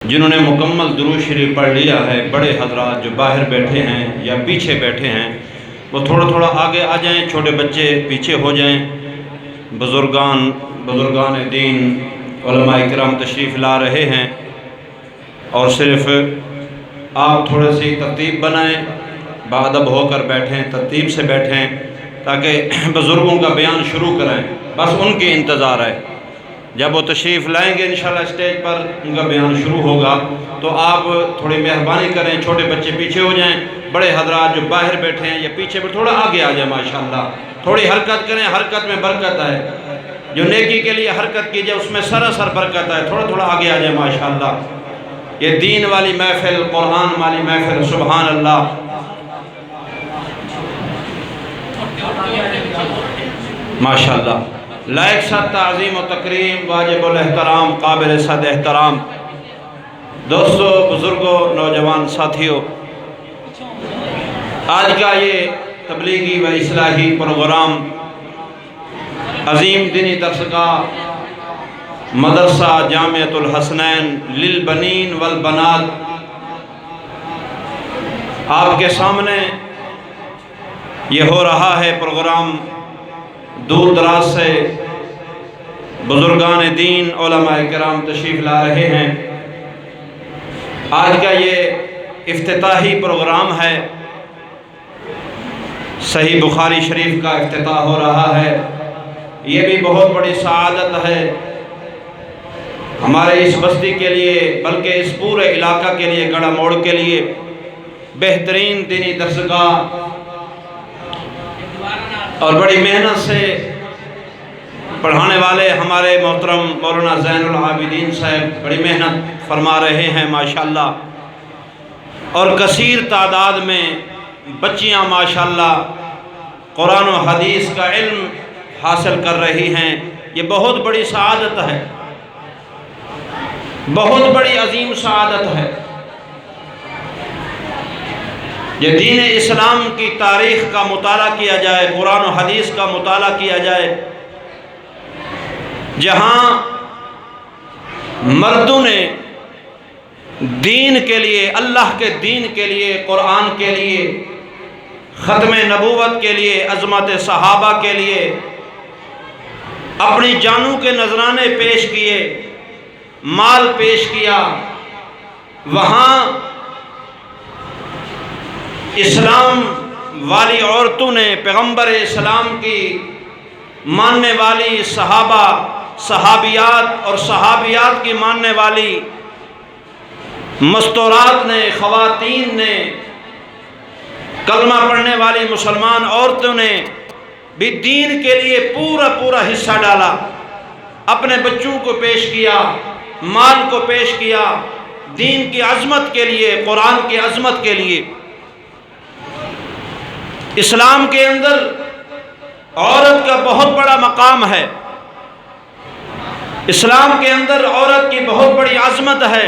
جنہوں نے مکمل درود شریف پڑھ لیا ہے، بڑے حضرات جو باہر بیٹھے ہیں یا پیچھے بیٹھے ہیں وہ تھوڑا تھوڑا آگے آ جائیں، چھوٹے بچے پیچھے ہو جائیں، بزرگان دین علماء کرام تشریف لا رہے ہیں، اور صرف آپ تھوڑے سی ترتیب بنائیں، باادب ہو کر بیٹھیں، ترتیب سے بیٹھیں تاکہ بزرگوں کا بیان شروع کریں، بس ان کی انتظار ہے۔ جب وہ تشریف لائیں گے انشاءاللہ اسٹیج پر ان کا بیان شروع ہوگا، تو آپ تھوڑی مہربانی کریں، چھوٹے بچے پیچھے ہو جائیں، بڑے حضرات جو باہر بیٹھے ہیں یا پیچھے پر تھوڑا آگے آ جائیں، ماشاءاللہ تھوڑی حرکت کریں، حرکت میں برکت ہے، جو نیکی کے لیے حرکت کی جائے اس میں سراسر برکت ہے، تھوڑا تھوڑا آگے آ جائیں ماشاءاللہ۔ یہ دین والی محفل، قرآن والی محفل، سبحان اللہ۔ ماشاءاللہ لائق صد تعظیم و تکریم، واجب الاحترام، قابل صد احترام دوستو، بزرگوں، نوجوان ساتھیوں، آج کا یہ تبلیغی و اصلاحی پروگرام عظیم دینی درس گاہ مدرسہ جامعۃ الحسنین للبنین والبنات آپ کے سامنے یہ ہو رہا ہے پروگرام۔ دور دراز سے بزرگان دین علماء کرام تشریف لا رہے ہیں۔ آج کا یہ افتتاحی پروگرام ہے، صحیح بخاری شریف کا افتتاح ہو رہا ہے۔ یہ بھی بہت بڑی سعادت ہے ہمارے اس بستی کے لیے، بلکہ اس پورے علاقہ کے لیے، گڑھا موڑ کے لیے بہترین دینی درسگاہ، اور بڑی محنت سے پڑھانے والے ہمارے محترم مولانا زین العابدین صاحب بڑی محنت فرما رہے ہیں ماشاءاللہ، اور کثیر تعداد میں بچیاں ماشاءاللہ قرآن و حدیث کا علم حاصل کر رہی ہیں۔ یہ بہت بڑی سعادت ہے، بہت بڑی عظیم سعادت ہے۔ یہ دین اسلام کی تاریخ کا مطالعہ کیا جائے، قرآن و حدیث کا مطالعہ کیا جائے، جہاں مردوں نے دین کے لیے، اللہ کے دین کے لیے، قرآن کے لیے، ختم نبوت کے لیے، عظمت صحابہ کے لیے اپنی جانوں کے نذرانے پیش کیے، مال پیش کیا، وہاں اسلام والی عورتوں نے پیغمبر اسلام کی ماننے والی صحابہ، صحابیات اور صحابیات کی ماننے والی مستورات نے، خواتین نے، کلمہ پڑھنے والی مسلمان عورتوں نے بھی دین کے لیے پورا حصہ ڈالا، اپنے بچوں کو پیش کیا، مال کو پیش کیا، دین کی عظمت کے لیے، قرآن کی عظمت کے لیے۔ اسلام کے اندر عورت کا بہت بڑا مقام ہے، اسلام کے اندر عورت کی بہت بڑی عظمت ہے۔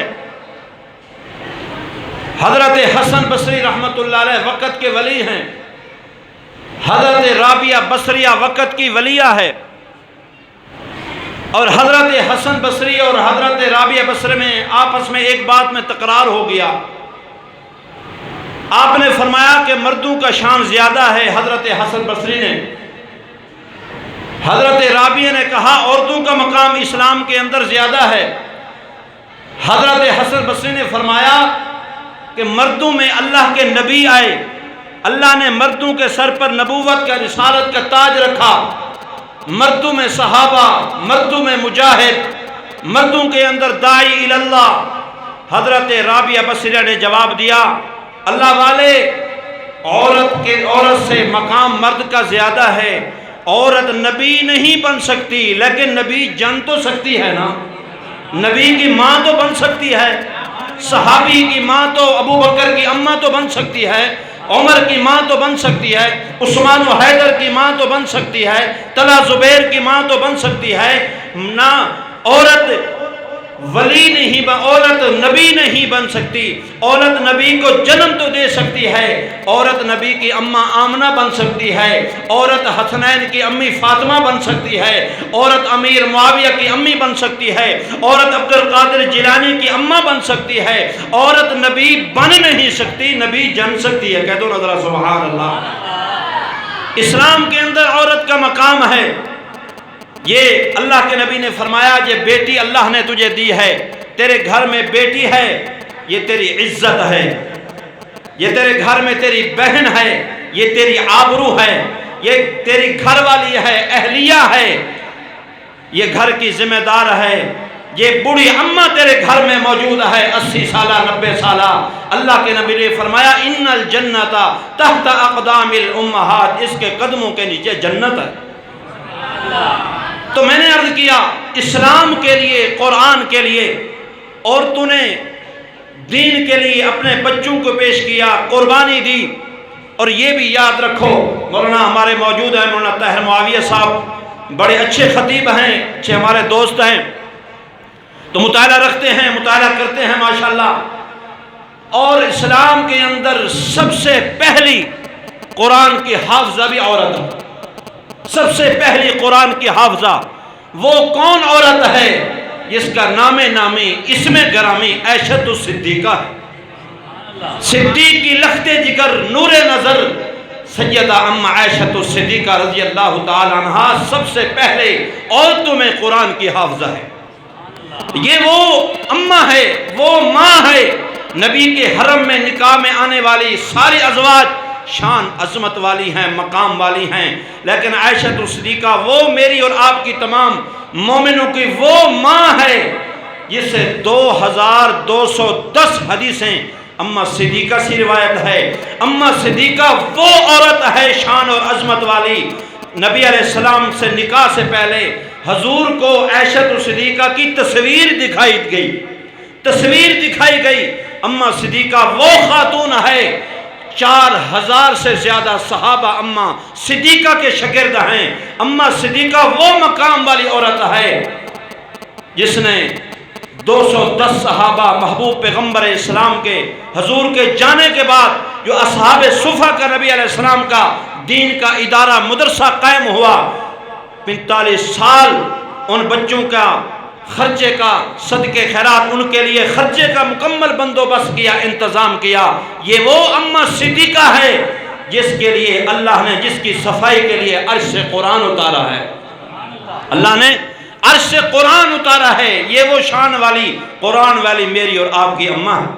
حضرت حسن بصری رحمۃ اللہ علیہ وقت کے ولی ہیں، حضرت رابعہ بصریہ وقت کی ولیہ ہے، اور حضرت حسن بصری اور حضرت رابعہ بصری میں آپس میں ایک بات میں تکرار ہو گیا۔ آپ نے فرمایا کہ مردوں کا شان زیادہ ہے، حضرت حسن بصری نے۔ حضرت رابعہ نے کہا عورتوں کا مقام اسلام کے اندر زیادہ ہے۔ حضرت حسن بصری نے فرمایا کہ مردوں میں اللہ کے نبی آئے، اللہ نے مردوں کے سر پر نبوت کا، رسالت کا تاج رکھا، مردوں میں صحابہ، مردوں میں مجاہد، مردوں کے اندر داعی اللہ۔ حضرت رابعہ بصریہ نے جواب دیا اللہ والے، عورت سے مقام مرد کا زیادہ ہے، عورت نبی نہیں بن سکتی لیکن نبی جن تو سکتی ہے نا، نبی کی ماں تو بن سکتی ہے، صحابی کی ماں تو، ابو بکر کی اماں تو بن سکتی ہے، عمر کی ماں تو بن سکتی ہے، عثمان و حیدر کی ماں تو بن سکتی ہے، طلحہ زبیر کی ماں تو بن سکتی ہے نا۔ عورت ولی نہیں عورت نبی نہیں بن سکتی. عورت نبی کو جنم تو دے سکتی ہے، عورت نبی کی اماں آمنہ بن سکتی ہے، عورت حسنین کی امی فاطمہ بن سکتی ہے، عورت امیر معاویہ کی امی بن سکتی ہے، عورت عبد القادر جیلانی کی اماں بن سکتی ہے. عورت نبی بن نہیں سکتی، نبی جن سکتی ہے. کہہ دو نا ذرا سبحان اللہ. اسلام کے اندر عورت کا مقام ہے. یہ اللہ کے نبی نے فرمایا یہ بیٹی اللہ نے تجھے دی ہے، تیرے گھر میں بیٹی ہے، یہ تیری عزت ہے، یہ تیرے گھر میں تیری بہن ہے، یہ تیری آبرو ہے، یہ تیری گھر والی ہے، اہلیہ ہے، یہ گھر کی ذمہ دار ہے. یہ بوڑھی اماں تیرے گھر میں موجود ہے، 80 سالہ 90 سالہ. اللہ کے نبی نے فرمایا ان الجنت تحت اقدام الامہات، اس کے قدموں کے نیچے جنت ہے. تو میں نے عرض کیا اسلام کے لیے، قرآن کے لیے عورتوں نے دین کے لیے اپنے بچوں کو پیش کیا، قربانی دی. اور یہ بھی یاد رکھو، مولانا ہمارے موجود ہیں، مولانا طاہر معاویہ صاحب بڑے اچھے خطیب ہیں، اچھے ہمارے دوست ہیں، تو مطالعہ رکھتے ہیں، مطالعہ کرتے ہیں ماشاءاللہ. اور اسلام کے اندر سب سے پہلی قرآن کی حافظہ بھی عورت ہے. سب سے پہلی قرآن کی حافظہ وہ کون عورت ہے جس کا نام نامی اسم گرامی عائشہ الصدیقہ ہے. صدیقی لخت جگر نور نظر سیدہ ام عائشہ الصدیقہ رضی اللہ تعالی عنہا سب سے پہلے عورتوں میں قرآن کی حافظہ ہے. یہ وہ اماں ہے، وہ ماں ہے. نبی کے حرم میں نکاح میں آنے والی ساری ازواج شان عظمت والی ہیں، مقام والی ہیں، لیکن عائشہ الصدیقہ وہ میری اور آپ کی تمام مومنوں کی وہ ماں ہے جس سے 2210 حدیثیں اماں صدیقہ سے روایت ہے. اماں صدیقہ وہ عورت ہے شان اور عظمت والی. نبی علیہ السلام سے نکاح سے پہلے حضور کو عائشہ الصدیقہ کی تصویر دکھائی گئی. اماں صدیقہ وہ خاتون ہے، 4000 سے زیادہ صحابہ اماں صدیقہ کے شاگرد ہیں. اماں صدیقہ وہ مقام والی عورت ہے جس نے 210 صحابہ محبوب پیغمبر اسلام کے حضور کے جانے کے بعد جو اصحاب صفہ کا نبی علیہ السلام کا دین کا ادارہ مدرسہ قائم ہوا، 45 سال ان بچوں کا خرچے کا صدقے خیرات ان کے لیے خرچے کا مکمل بندوبست کیا، انتظام کیا. یہ وہ اماں صدیقہ ہے جس کے لیے اللہ نے، جس کی صفائی کے لیے عرش سے قرآن اتارا ہے. اللہ نے عرش سے قرآن اتارا ہے. یہ وہ شان والی قرآن والی میری اور آپ کی اماں ہے.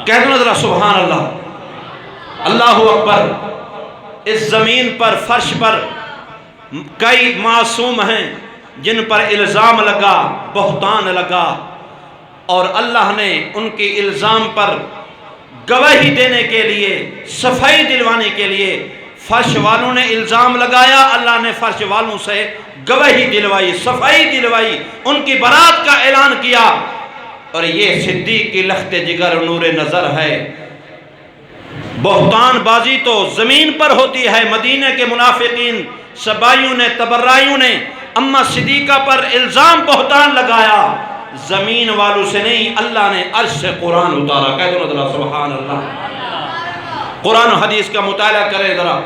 کہہ دو ذرا سبحان اللہ. اللہ اکبر. اس زمین پر فرش پر کئی معصوم ہیں جن پر الزام لگا، بہتان لگا، اور اللہ نے ان کی الزام پر گواہی دینے کے لیے، صفائی دلوانے کے لیے فرش والوں نے الزام لگایا، اللہ نے فرش والوں سے گواہی دلوائی، صفائی دلوائی، ان کی برات کا اعلان کیا. اور یہ صدیق کی لخت جگر نور نظر ہے. بہتان بازی تو زمین پر ہوتی ہے. مدینہ کے منافقین سبائیوں نے، تبرائیوں نے اماں صدیقہ پر الزام بہتان لگایا، زمین والوں سے نہیں، اللہ نے عرش سے قرآن اتارا. کہہ دو ذرا سبحان اللہ. قرآن و حدیث کا مطالعہ کرے ذرا.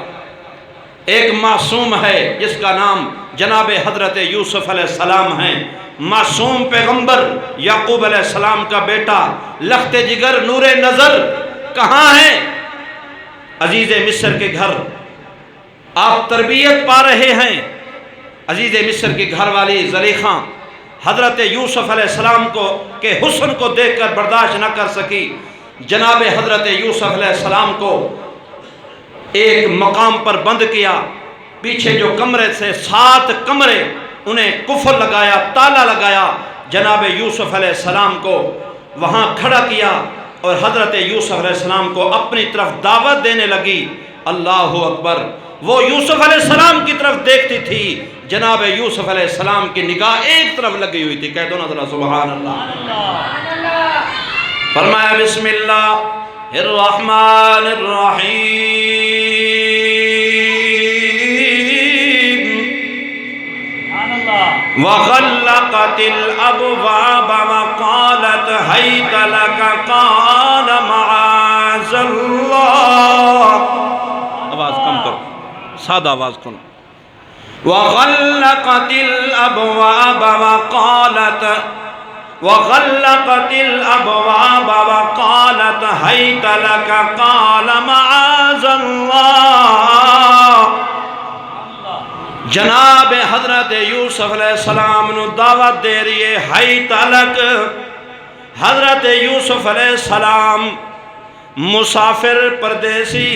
ایک معصوم ہے جس کا نام جناب حضرت یوسف علیہ السلام ہیں. معصوم پیغمبر یعقوب علیہ السلام کا بیٹا، لخت جگر نور نظر کہاں ہے؟ عزیز مصر کے گھر آپ تربیت پا رہے ہیں. عزیز مصر کی گھر والی زلیخا حضرت یوسف علیہ السلام کے حسن کو دیکھ کر برداشت نہ کر سکی. جناب حضرت یوسف علیہ السلام کو ایک مقام پر بند کیا. پیچھے جو کمرے سے 7 کمرے انہیں قفل لگایا، تالا لگایا. جناب یوسف علیہ السلام کو وہاں کھڑا کیا اور حضرت یوسف علیہ السلام کو اپنی طرف دعوت دینے لگی. اللہ اکبر. وہ یوسف علیہ السلام کی طرف دیکھتی تھی، جناب یوسف علیہ السلام کی نگاہ ایک طرف لگی ہوئی تھی. کہہ دو نا ذرا سبحان اللہ. فرمایا بسم اللہ الرحمن الرحیم. وَخَلَّقَ وغلقت الابواب وقالت هيت لك قال معاذ اللہ. آواز کم کرو، سادہ آواز کرو. وغلقت الابواب وقالت هيت لك قال معاذ اللہ. جناب حضرت یوسف علیہ السلام نو دعوت دے رہی ہے ہیت لک. حضرت یوسف علیہ السلام مسافر پردیسی.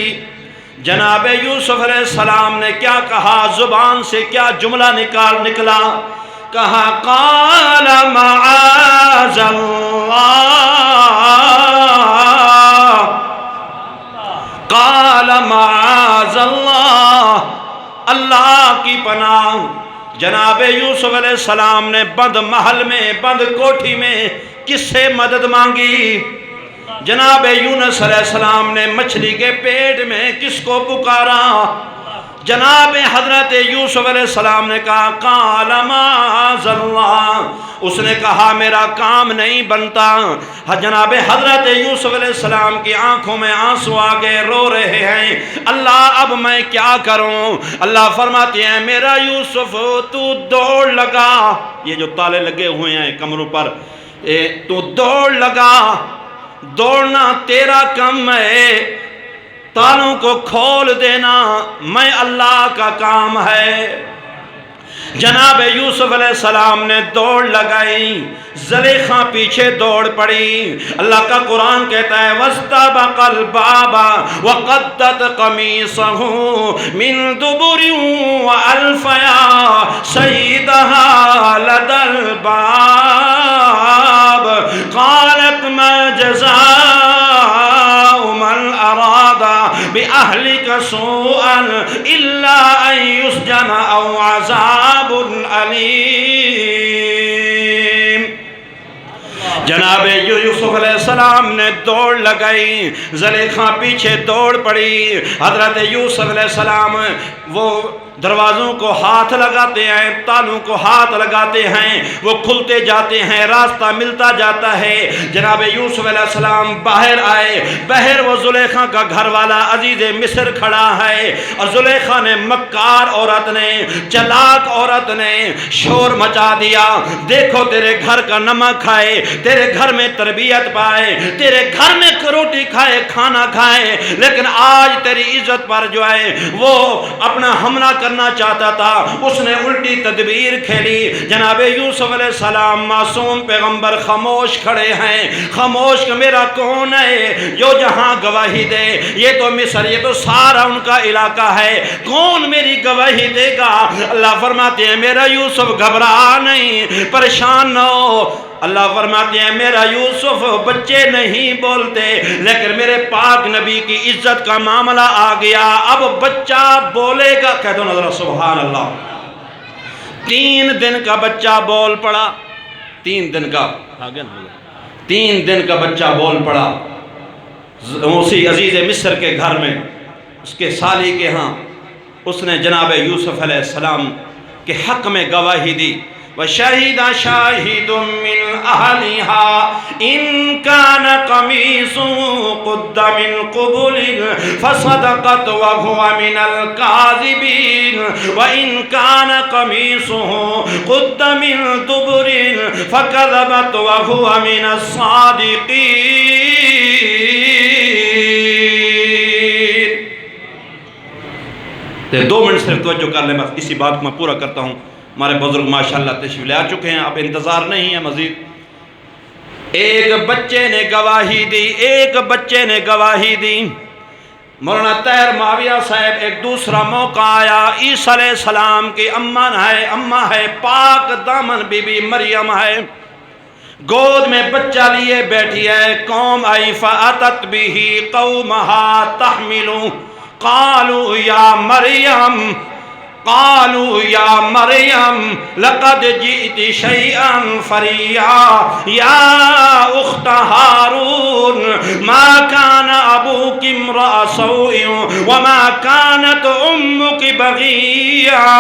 جناب یوسف علیہ السلام نے کیا کہا؟ زبان سے کیا جملہ نکلا؟ کہا قال معاذ اللہ، قال معاذ اللہ، اللہ کی پناہ. جناب یوسف علیہ السلام نے بند محل میں، بند کوٹھی میں کس سے مدد مانگی؟ جناب یونس علیہ السلام نے مچھلی کے پیٹ میں کس کو پکارا؟ جناب حضرت یوسف علیہ السلام نے کہا قال معاذ اللہ، اس نے کہا میرا کام نہیں بنتا. جناب حضرت یوسف علیہ السلام کی آنکھوں میں آنسو آ گئے، رو رہے ہیں اللہ اب میں کیا کروں؟ اللہ فرماتے ہیں میرا یوسف تو دوڑ لگا. یہ جو تالے لگے ہوئے ہیں کمروں پر، تو دوڑ لگا. دوڑنا تیرا کم ہے، تالوں کو کھول دینا میں اللہ کا کام ہے. جناب یوسف علیہ السلام نے دوڑ لگائی، زلیخا پیچھے دوڑ پڑی. اللہ کا قرآن کہتا ہے وَاسْتَبَقَ الْبَابَ وَقَدَّتْ قَمِيصَهُ مِن دُبُرٍ وَأَلْفَيَا سَيِّدَهَا لَدَى الْبَابِ قَالَتْ مَا جَزَاءُ مَنْ أَرَادَ بِأَهْلِكَ سُوءًا إِلَّا أَن يُسْجَنَ أَوْ عَذَابٌ أَلِيمٌ. جناب یوسف علیہ السلام نے دوڑ لگائی، زلیخا پیچھے دوڑ پڑی. حضرت یوسف علیہ السلام وہ دروازوں کو ہاتھ لگاتے ہیں، تالوں کو ہاتھ لگاتے ہیں، وہ کھلتے جاتے ہیں، راستہ ملتا جاتا ہے. جناب یوسف علیہ السلام باہر آئے. باہر وہ زلیخا کا گھر والا عزیز مصر کھڑا ہے، اور زلیخا نے مکار عورت نے، چلاک عورت نے شور مچا دیا. دیکھو تیرے گھر کا نمک کھائے، تیرے گھر میں تربیت پائے، تیرے گھر میں روٹی کھائے، کھانا کھائے، لیکن آج تیری عزت پر جو ہے وہ اپنا حملہ کرنا چاہتا تھا، اس نے الٹی تدبیر کھیلی. جناب یوسف علیہ السلام معصوم پیغمبر خاموش کھڑے ہیں. خاموش کہ میرا کون ہے جو جہاں گواہی دے؟ یہ تو مصر، یہ تو سارا ان کا علاقہ ہے، کون میری گواہی دے گا؟ اللہ فرماتے ہیں میرا یوسف گھبرا نہیں، پریشان نہ ہو. اللہ فرماتے ہیں میرا یوسف بچے نہیں بولتے، لیکن میرے پاک نبی کی عزت کا معاملہ آ گیا، اب بچہ بولے گا. کہہ دو نظر سبحان اللہ. 3 دن کا بچہ بول پڑا. 3 دن کا 3 دن کا بچہ بول پڑا اسی عزیز مصر کے گھر میں، اس کے سالی کے ہاں. اس نے جناب یوسف علیہ السلام کے حق میں گواہی دی. وَشَهِدَ شَاهِدٌ مِّنْ أَهْلِهَا إِنْ كَانَ قَمِيصُهُ قُدَّ مِنْ قُبُلٍ فَصَدَقَتْ وَهُوَ مِنَ الْكَاذِبِينَ وَإِنْ كَانَ قَمِيصُهُ قُدَّ مِنْ دُبُرٍ فَكَذَبَتْ وَهُوَ مِنَ الصَّادِقِينَ. 2 منٹ صرف توجہ کر لیں، بس اسی بات کو میں پورا کرتا ہوں. ہمارے بزرگ ماشاءاللہ تشریف لے آ چکے ہیں، اب انتظار نہیں ہے مزید. ایک بچے نے گواہی دی، ایک بچے نے گواہی دی. مولانا طاہر معاویہ صاحب ایک دوسرا موقع آیا. عیسیٰ علیہ السلام کی اماں ہے پاک دامن بی بی مریم ہے، گود میں بچہ لیے بیٹھی ہے. قوم آئی فَأَتَتْ بِهِ قَوْمَهَا تَحْمِلُهُ قَالُوا يَا مَرْيَمْ لَقَدْ جِئْتِ شَيْئًا فَرِيًّا يَا أُخْتَ هَارُونَ مَا كَانَ أَبُوكِ امْرَأَ سَوْءٍ وَمَا كَانَتْ أُمُّكِ بَغِيًّا.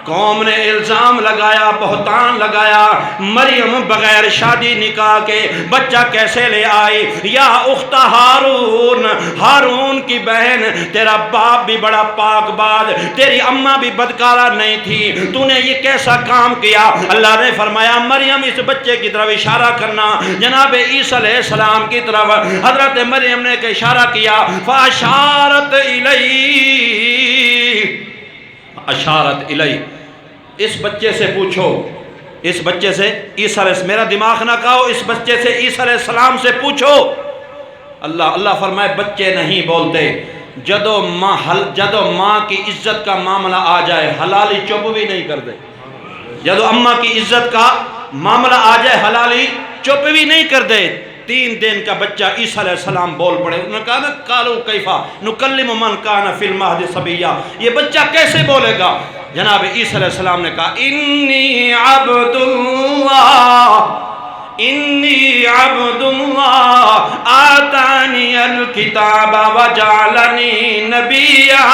قوم نے الزام لگایا، بہتان لگایا، مریم بغیر شادی نکاح کے بچہ کیسے لے آئی؟ یا اخت ہارون، ہارون کی بہن، تیرا باپ بھی بڑا پاک باز، تیری اماں بھی بدکارہ نہیں تھی، تو نے یہ کیسا کام کیا؟ اللہ نے فرمایا مریم اس بچے کی طرف اشارہ کرنا، جناب عیسیٰ علیہ السلام کی طرف حضرت مریم نے کہ اشارہ کیا، فاشارت الی، اشارت الی، اس بچے سے پوچھو، اس بچے سے عیسیٰ علیہ السلام، میرا دماغ نہ کھاؤ، اس بچے سے عیسیٰ علیہ السلام سے پوچھو۔ اللہ فرمائے بچے نہیں بولتے، جدو ماں کی عزت کا معاملہ آ جائے حلالی چپ بھی نہیں کرتے، جدو اماں کی عزت کا معاملہ آ جائے حلالی چپ بھی نہیں کرتے۔ 3 دن کا بچہ عیسیٰ علیہ السلام بول پڑے، انہوں نے کہا نا قالوا کیفا نکلم من کان فی المہد صبیا، یہ بچہ کیسے بولے گا؟ جناب عیسیٰ علیہ السلام نے کہا انی عبد اللہ، انی عبد اللہ آتانی الکتاب وجعلنی نبیا۔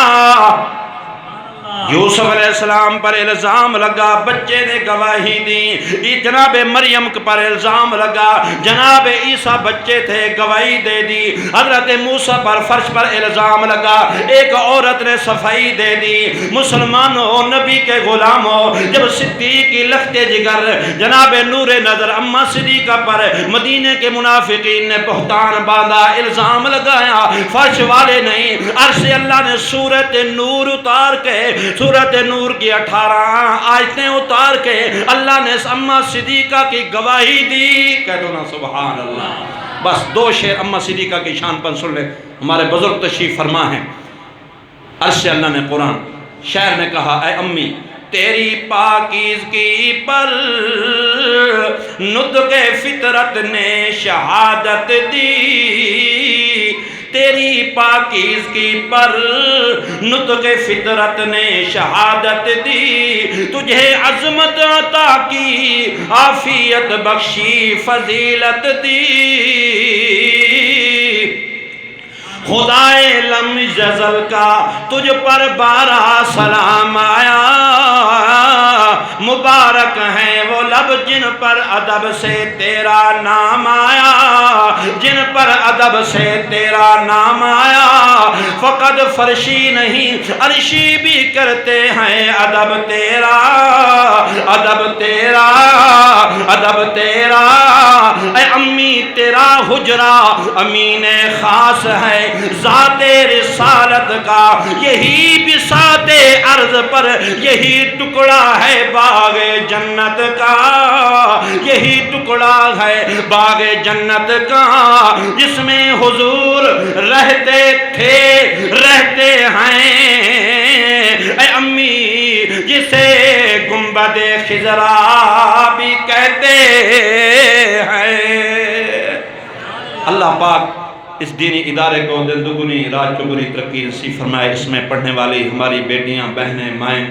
یوسف علیہ السلام پر الزام لگا، بچے نے گواہی دی، جناب مریم پر الزام لگا، جناب عیسیٰ بچے تھے گواہی دے دی، حضرت موسیٰ پر فرش پر الزام لگا، ایک عورت نے صفائی دے دی۔ مسلمانوں، نبی کے غلاموں، جب صدیق کی لخت جگر جناب نور نظر اماں صدیقہ پر مدینے کے منافقین نے بہتان باندھا، الزام لگایا، فرش والے نہیں، عرش اللہ نے سورۃ نور اتار کے، سورۃ نور کی 18 آیتیں اتار کے اللہ نے اماں صدیقہ کی گواہی دی۔ کہہ دو نا سبحان اللہ۔ بس 2 شعر اماں صدیقہ کی شان پر سن لے، ہمارے بزرگ تشریف فرما ہیں۔ عرش اللہ نے قرآن شاعر نے کہا اے امی تیری پاکیزگی پر نطق فطرت نے شہادت دی، تیری پاکیزگی پر نطق فطرت نے شہادت دی، تجھے عظمت عطا کی عافیت بخشی فضیلت دی، خدائے لم یزل کا تجھ پر بارہ سلام آیا، مبارک ہیں وہ لب جن پر ادب سے تیرا نام آیا، جن پر ادب سے تیرا نام آیا، فقط فرشی نہیں عرشی بھی کرتے ہیں ادب تیرا، ادب تیرا، ادب تیرا۔ اے امی تیرا حجرہ امین خاص ہے، ذات رسالت کا یہی بساط عرض پر یہی ٹکڑا ہے باغ جنت کا، یہی ٹکڑا ہے باغ جنت کا، جس میں حضور رہتے تھے رہتے ہیں، اے امی جسے گنبد خضرا بھی کہتے ہیں۔ اللہ پاک اس دینی ادارے کو دن دگنی رات چگنی ترقی نصیب فرمائے، اس میں پڑھنے والی ہماری بیٹیاں، بہنیں، مائیں،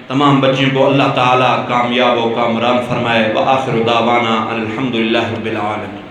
تمام بچیوں کو اللہ تعالیٰ کامیاب و کامران فرمائے۔ وآخر دعوانا الحمدللہ رب العالمین۔